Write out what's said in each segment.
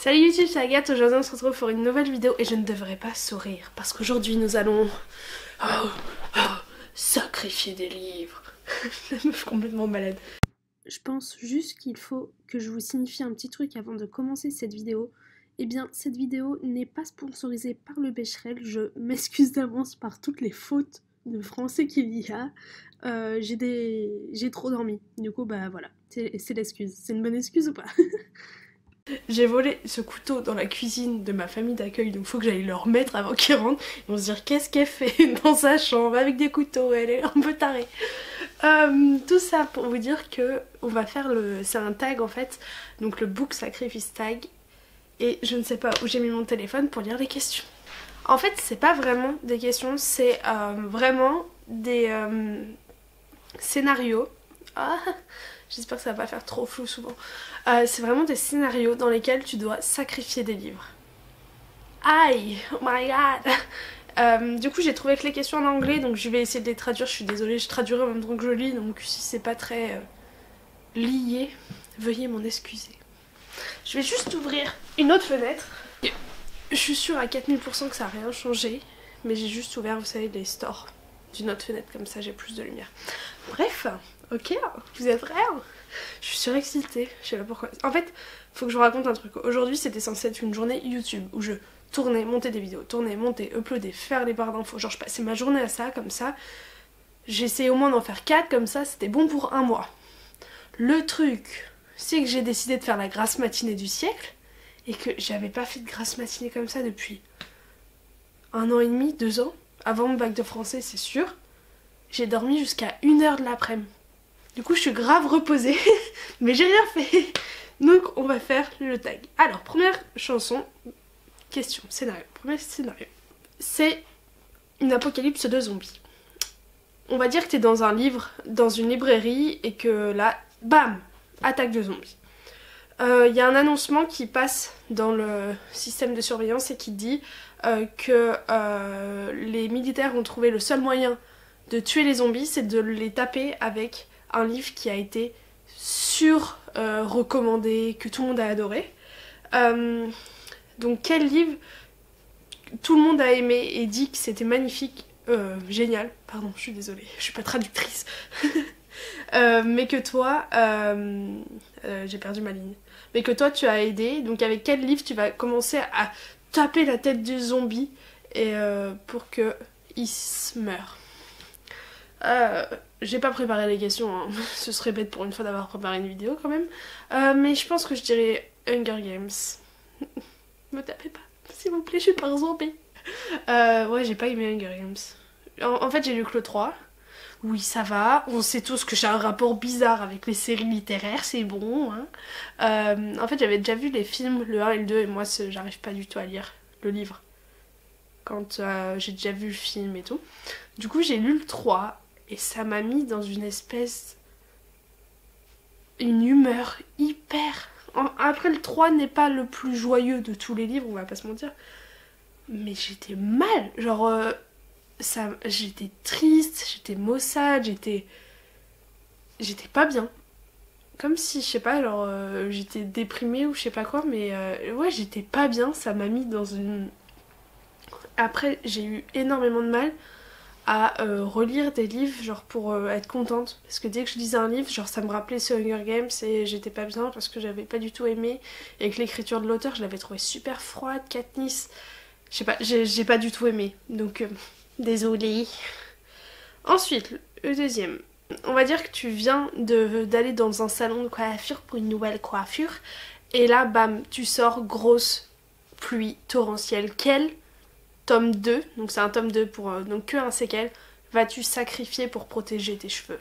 Salut YouTube, c'est Agathe. Aujourd'hui on se retrouve pour une nouvelle vidéo et je ne devrais pas sourire parce qu'aujourd'hui nous allons sacrifier des livres. La meuf complètement malade. Je pense juste qu'il faut que je vous signifie un petit truc avant de commencer cette vidéo. Eh bien, cette vidéo n'est pas sponsorisée par le Becherel. Je m'excuse d'avance par toutes les fautes de français qu'il y a. J'ai trop dormi. Du coup, bah voilà, c'est l'excuse. C'est une bonne excuse ou pas? J'ai volé ce couteau dans la cuisine de ma famille d'accueil, donc faut que j'aille le remettre avant qu'ils rentrent. Ils vont se dire qu'est-ce qu'elle fait dans sa chambre avec des couteaux, elle est un peu tarée. Tout ça pour vous dire que on va faire c'est un tag en fait, donc le book sacrifice tag. Et je ne sais pas où j'ai mis mon téléphone pour lire les questions. En fait c'est pas vraiment des questions, c'est vraiment des scénarios. Ah, j'espère que ça va pas faire trop flou souvent. C'est vraiment des scénarios dans lesquels tu dois sacrifier des livres. Aïe, oh my god. Du coup j'ai trouvé que les questions en anglais, donc je vais essayer de les traduire. Je suis désolée, je traduirai en même temps que je lis, donc si c'est pas très lié, veuillez m'en excuser. Je vais juste ouvrir une autre fenêtre. Je suis sûre à 4000% que ça n'a rien changé, mais j'ai juste ouvert, vous savez, les stores d'une autre fenêtre, comme ça j'ai plus de lumière. Bref, ok, vous êtes prêts? Je suis surexcitée, je sais pas pourquoi. En fait, faut que je vous raconte un truc. Aujourd'hui c'était censé être une journée YouTube où je tournais, montais des vidéos, tournais, montais, uploader, faire les barres d'infos. Genre je passais ma journée à ça, comme ça. J'essayais au moins d'en faire 4, comme ça c'était bon pour un mois. Le truc, c'est que j'ai décidé de faire la grasse matinée du siècle et que j'avais pas fait de grasse matinée comme ça depuis 1 an et demi, 2 ans. Avant mon bac de français, c'est sûr. J'ai dormi jusqu'à 1h de l'après-midi. Du coup, je suis grave reposée, mais j'ai rien fait. Donc, on va faire le tag. Alors, première chanson, question, scénario. Premier scénario, c'est une apocalypse de zombies. On va dire que t'es dans un livre, dans une librairie, et que là, bam, attaque de zombies. Y a un annoncement qui passe dans le système de surveillance et qui dit que les militaires ont trouvé le seul moyen de tuer les zombies, c'est de les taper avec un livre qui a été recommandé, que tout le monde a adoré. Donc quel livre tout le monde a aimé et dit que c'était magnifique, génial, pardon, je suis désolée, je suis pas traductrice. Mais que toi, j'ai perdu ma ligne. Mais que toi tu as aidé, donc avec quel livre tu vas commencer à taper la tête du zombie et pour que il se meure. J'ai pas préparé les questions, hein. Ce serait bête pour une fois d'avoir préparé une vidéo quand même. Mais je pense que je dirais Hunger Games. Me tapez pas, s'il vous plaît, je suis pas un zombie. Ouais, j'ai pas aimé Hunger Games. En fait, j'ai lu que le 3. Oui, ça va. On sait tous que j'ai un rapport bizarre avec les séries littéraires, c'est bon. Hein. En fait, j'avais déjà vu les films, le 1 et le 2, et moi, j'arrive pas du tout à lire le livre. Quand j'ai déjà vu le film et tout. Du coup, j'ai lu le 3. Et ça m'a mis dans une espèce... une humeur hyper... Après le 3 n'est pas le plus joyeux de tous les livres, on va pas se mentir. Mais j'étais mal. Genre... j'étais triste, j'étais maussade, j'étais pas bien. Comme si, je sais pas, genre... j'étais déprimée ou je sais pas quoi, mais... ouais, j'étais pas bien, ça m'a mis dans une... Après, j'ai eu énormément de mal à relire des livres genre pour être contente, parce que dès que je lisais un livre, genre ça me rappelait ce Hunger Games et j'étais pas bien parce que j'avais pas du tout aimé et que l'écriture de l'auteur je l'avais trouvée super froide, Katniss, je sais pas, j'ai pas du tout aimé, donc désolée. Ensuite, le deuxième, on va dire que tu viens d'aller dans un salon de coiffure pour une nouvelle coiffure et là bam, tu sors grosse pluie torrentielle. Quelle tome 2, donc c'est un tome 2 pour donc que un séquel, vas-tu sacrifier pour protéger tes cheveux?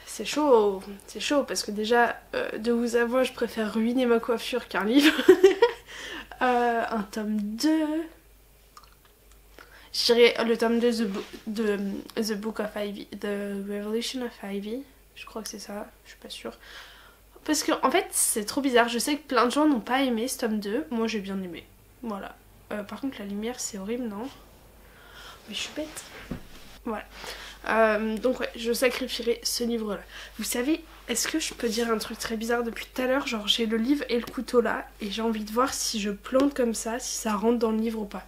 C'est chaud parce que déjà de vous avouer je préfère ruiner ma coiffure qu'un livre. Un tome 2, je dirais le tome 2 de The Book of Ivy, The Revolution of Ivy, je crois que c'est ça, je suis pas sûre. Parce que en fait c'est trop bizarre, je sais que plein de gens n'ont pas aimé ce tome 2, moi j'ai bien aimé, voilà. Par contre la lumière c'est horrible, non? Mais je suis bête. Voilà. Donc ouais, je sacrifierai ce livre là. Vous savez, Est-ce que je peux dire un truc très bizarre depuis tout à l'heure? Genre j'ai le livre et le couteau là et j'ai envie de voir si je plante comme ça, si ça rentre dans le livre ou pas.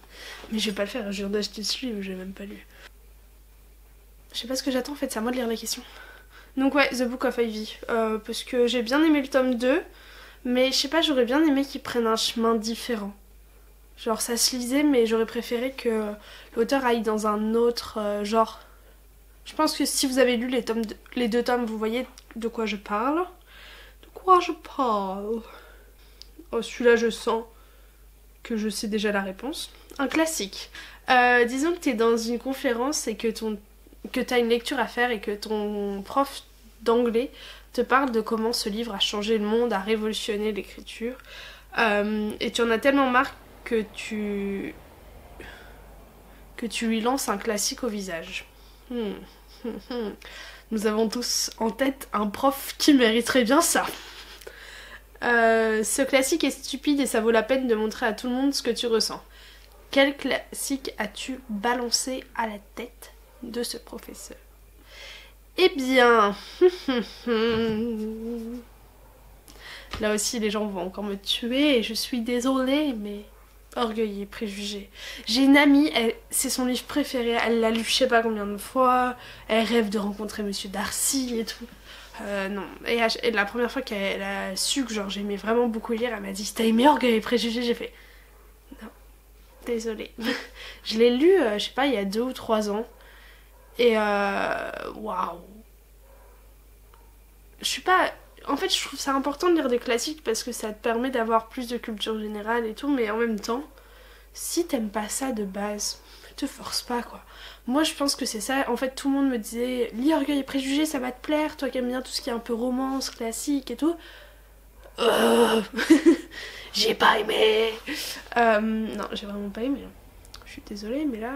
Mais je vais pas le faire, je viens d'acheter ce livre, j'ai même pas lu. Je sais pas ce que j'attends en fait, c'est à moi de lire les questions. Donc ouais, The Book of Ivy, parce que j'ai bien aimé le tome 2, mais je sais pas, j'aurais bien aimé qu'ils prennent un chemin différent. Genre ça se lisait mais j'aurais préféré que l'auteur aille dans un autre genre. Je pense que si vous avez lu les 2 tomes, vous voyez de quoi je parle. De quoi je parle? Oh, celui-là, je sens que je sais déjà la réponse. Un classique. Disons que t'es dans une conférence et que t'as une lecture à faire et que ton prof d'anglais te parle de comment ce livre a changé le monde, a révolutionné l'écriture. Et tu en as tellement marre que tu lui lances un classique au visage. Nous avons tous en tête un prof qui mériterait bien ça. Ce classique est stupide et ça vaut la peine de montrer à tout le monde ce que tu ressens. Quel classique as-tu balancé à la tête de ce professeur? Eh bien... Là aussi les gens vont encore me tuer et je suis désolée mais... Orgueil et préjugés. J'ai une amie, c'est son livre préféré, elle l'a lu je sais pas combien de fois, elle rêve de rencontrer Monsieur Darcy et tout. Non, et la première fois qu'elle a su que genre j'aimais vraiment beaucoup lire, elle m'a dit t'as aimé Orgueil et préjugés? J'ai fait non, désolée. Je l'ai lu, je sais pas, il y a 2 ou 3 ans. Et waouh. Je suis pas... En fait, je trouve ça important de lire des classiques parce que ça te permet d'avoir plus de culture générale et tout, mais en même temps, si t'aimes pas ça de base, te force pas quoi. Moi je pense que c'est ça, en fait tout le monde me disait lis Orgueil et Préjugés, ça va te plaire, toi qui aimes bien tout ce qui est un peu romance, classique et tout. J'ai pas aimé. Non, j'ai vraiment pas aimé. Je suis désolée, mais là...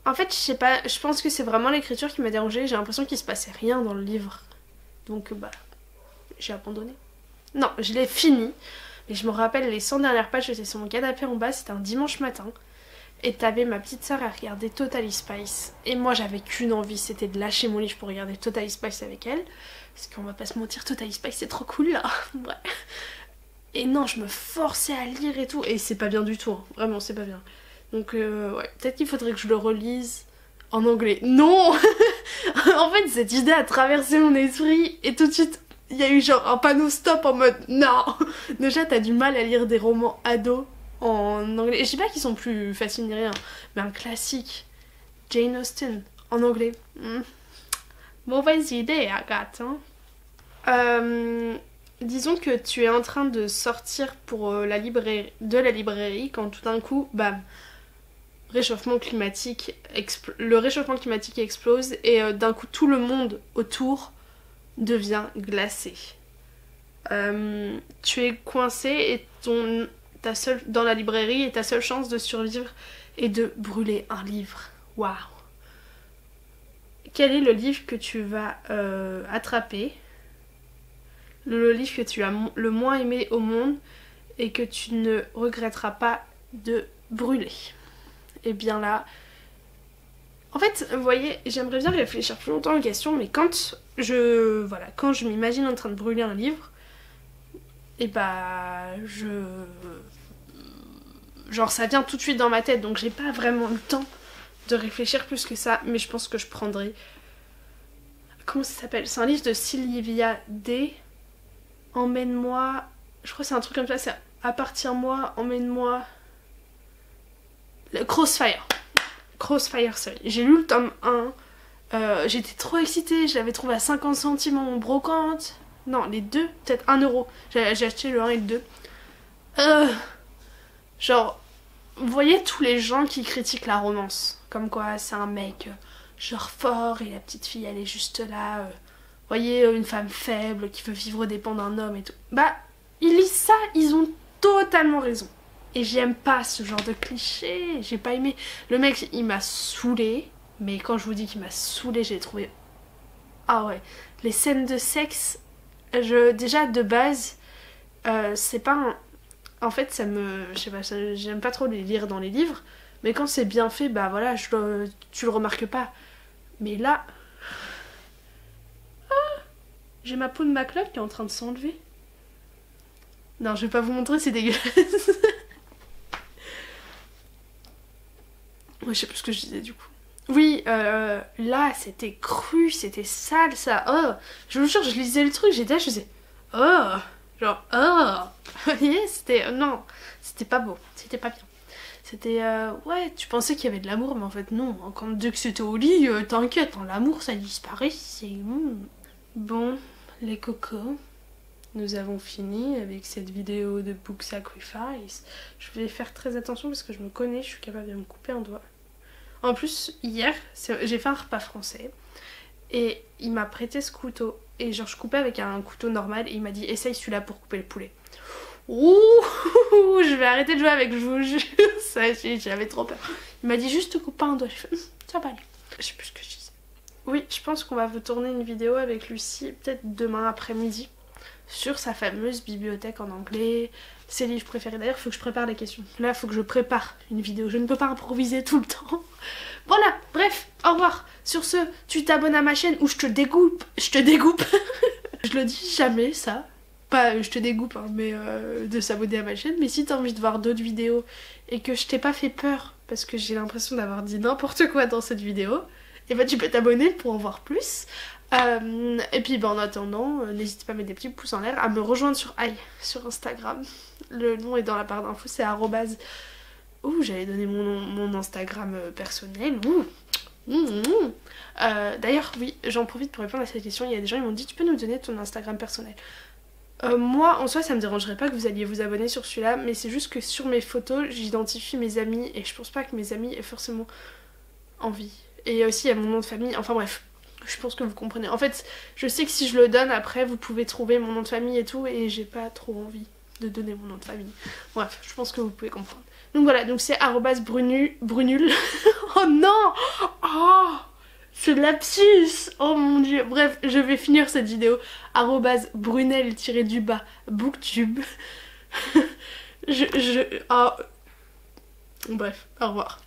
En fait, je sais pas, je pense que c'est vraiment l'écriture qui m'a dérangée. J'ai l'impression qu'il se passait rien dans le livre. Donc, bah, j'ai abandonné. Non, je l'ai fini. Mais je me rappelle, les 100 dernières pages, j'étais sur mon canapé en bas, c'était un dimanche matin. Et t'avais ma petite sœur à regarder Totally Spice. Et moi, j'avais qu'une envie, c'était de lâcher mon livre pour regarder Totally Spice avec elle. Parce qu'on va pas se mentir, Totally Spice, c'est trop cool, là. Ouais. Et non, je me forçais à lire et tout. Et c'est pas bien du tout, hein. Vraiment, c'est pas bien. Donc ouais, peut-être qu'il faudrait que je le relise en anglais. Non. En fait, cette idée a traversé mon esprit et tout de suite, il y a eu genre un panneau stop en mode non. Déjà, t'as du mal à lire des romans ados en anglais. Et je sais pas qu'ils sont plus faciles ni rien, mais un classique, Jane Austen, en anglais. Mauvaise idée, Agathe. Hein. Disons que tu es en train de sortir pour de la librairie quand tout d'un coup, bam, le réchauffement climatique explose et d'un coup tout le monde autour devient glacé. Tu es coincé et dans la librairie et ta seule chance de survivre est de brûler un livre. Waouh! Quel est le livre que tu vas attraper? Le livre que tu as le moins aimé au monde et que tu ne regretteras pas de brûler. Et bien là... En fait, vous voyez, j'aimerais bien réfléchir plus longtemps aux questions, mais quand je m'imagine en train de brûler un livre, et bah genre ça vient tout de suite dans ma tête, donc j'ai pas vraiment le temps de réfléchir plus que ça, mais je pense que je prendrai... Comment ça s'appelle? C'est un livre de Sylvia D. Emmène-moi... Je crois que c'est un truc comme ça, c'est Appartiens-moi, emmène-moi... Crossfire. Crossfire Seul. J'ai lu le tome 1. J'étais trop excitée, je l'avais trouvé à 50 centimes en brocante. Non, les deux, peut-être 1 euro. J'ai acheté le 1 et le 2. Genre, vous voyez tous les gens qui critiquent la romance. Comme quoi, c'est un mec genre fort et la petite fille elle est juste là. Vous voyez, une femme faible qui veut vivre aux dépens d'un homme et tout. Bah, ils lisent ça, ils ont totalement raison. Et j'aime pas ce genre de cliché, j'ai pas aimé. Le mec, il m'a saoulée, mais quand je vous dis qu'il m'a saoulée, j'ai trouvé... Ah ouais, les scènes de sexe, déjà de base, c'est pas un... En fait, ça me... Je sais pas, j'aime pas trop les lire dans les livres, mais quand c'est bien fait, bah voilà, tu le remarques pas. Mais là, J'ai ma peau de McLeod qui est en train de s'enlever. Non, je vais pas vous montrer, c'est dégueulasse. Ouais, je sais plus ce que je disais du coup. Oui, là, c'était cru, c'était sale, ça. Oh, je vous jure, je lisais le truc, j'étais là, je faisais... Oh, genre, oh. Vous voyez, c'était... non, c'était pas beau, c'était pas bien. C'était... ouais, tu pensais qu'il y avait de l'amour, mais en fait, non. Quand dès que c'était au lit, t'inquiète, hein, l'amour, ça disparaît, c'est... Bon, les cocos, nous avons fini avec cette vidéo de Book Sacrifice. Je vais faire très attention parce que je me connais, je suis capable de me couper un doigt. En plus, hier, j'ai fait un repas français et il m'a prêté ce couteau. Et genre, je coupais avec un couteau normal et il m'a dit essaye celui-là pour couper le poulet. Ouh, je vais arrêter de jouer avec, je vous jure. Ça, j'avais trop peur. Il m'a dit juste coupe pas un doigt. J'ai fait ça va aller. Je sais plus ce que je disais. Oui, je pense qu'on va vous tourner une vidéo avec Lucie, peut-être demain après-midi, sur sa fameuse bibliothèque en anglais, ses livres préférés. D'ailleurs, il faut que je prépare les questions. Là, il faut que je prépare une vidéo. Je ne peux pas improviser tout le temps. Voilà, bref, au revoir. Sur ce, tu t'abonnes à ma chaîne ou je te découpe. Je te découpe. Je le dis jamais, ça. Pas je te découpe, hein, mais de s'abonner à ma chaîne. Mais si t'as envie de voir d'autres vidéos et que je t'ai pas fait peur, parce que j'ai l'impression d'avoir dit n'importe quoi dans cette vidéo, et bah tu peux t'abonner pour en voir plus. Et puis en attendant, n'hésitez pas à mettre des petits pouces en l'air, à me rejoindre sur sur Instagram. Le nom est dans la barre d'infos, c'est arrobase. Ouh, j'allais donner mon Instagram personnel. D'ailleurs, oui, j'en profite pour répondre à cette question. Il y a des gens qui m'ont dit tu peux nous donner ton Instagram personnel. Moi, en soi, ça me dérangerait pas que vous alliez vous abonner sur celui-là, mais c'est juste que sur mes photos, j'identifie mes amis et je pense pas que mes amis aient forcément envie. Et aussi, il y a mon nom de famille. Enfin bref. Je pense que vous comprenez. En fait, je sais que si je le donne, après, vous pouvez trouver mon nom de famille et tout, et j'ai pas trop envie de donner mon nom de famille. Bref, je pense que vous pouvez comprendre. Donc voilà, donc c'est @brunul. Oh non. Oh, ce lapsus. Oh mon dieu. Bref, je vais finir cette vidéo. @brunel_booktube. Oh. Bref, au revoir.